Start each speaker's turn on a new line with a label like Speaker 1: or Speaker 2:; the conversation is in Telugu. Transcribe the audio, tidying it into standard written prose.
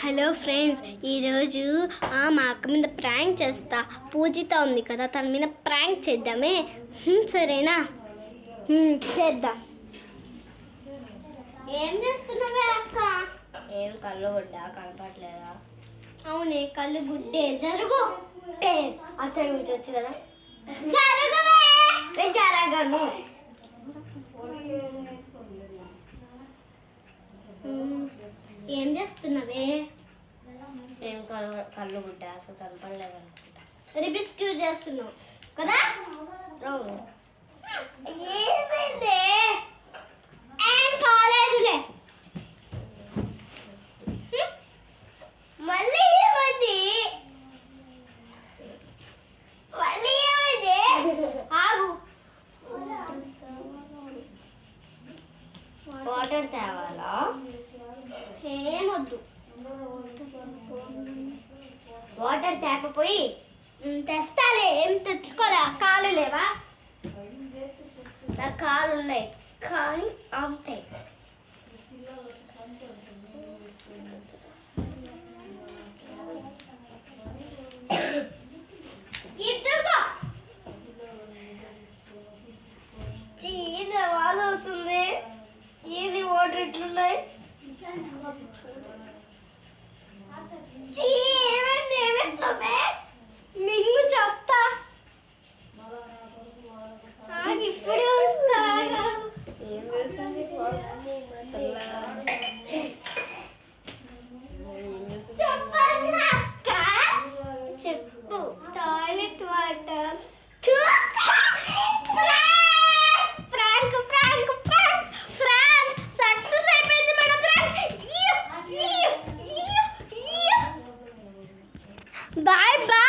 Speaker 1: హలో ఫ్రెండ్స్, ఈరోజు మా అక్క మీద ప్రాంక్ చేస్తా. పూజిత ఉంది కదా, తన మీద ప్రాంక్ చేద్దామే. సరేనా? చేద్దాం. ఏం చేస్తున్నావే అక్క?
Speaker 2: ఏం కళ్ళు గుడ్డా కనపట్లేదా?
Speaker 1: అవునే, కళ్ళు గుడ్డే. జరుగు. అచ్చా వచ్చు కదా. జరగవే. నేను జరగను. ఏం చేస్తున్నావే?
Speaker 2: ఏం కళ్ళు గుడ్డా అసలు కనపడలేదు అనుకుంటా.
Speaker 1: రిబిక్స్ క్యూజ్ చేస్తున్నావు కదా?
Speaker 2: అవును.
Speaker 1: ఏమైంది? ఏం కాలేదులే.
Speaker 2: మళ్ళీ ఏమైంది?
Speaker 1: ఆగు.
Speaker 2: వాటర్ తేవాలా?
Speaker 1: ఏమొద్దు.
Speaker 2: వాటర్ తేకపోయి
Speaker 1: తెస్తాలే. ఏం తెచ్చుకోలే. కాలు లేవా?
Speaker 2: నా కాలు ఉన్నాయి కానీ అంతే.
Speaker 1: ఇద్దరుగా
Speaker 2: చీన వాసన వస్తుంది. ఏంది వాటర్ ఎట్లున్నాయి?
Speaker 1: మింగు చెప్తా. ఇప్పుడే వస్తా.
Speaker 2: ఏం చేస్తుంది?
Speaker 1: చెప్పండి అక్క. చెప్పు. Toilet water. Prank prank prank ఫ్రాన్స్ సక్సెస్ అయిపోయింది మన ప్రాంక్. Bye bye.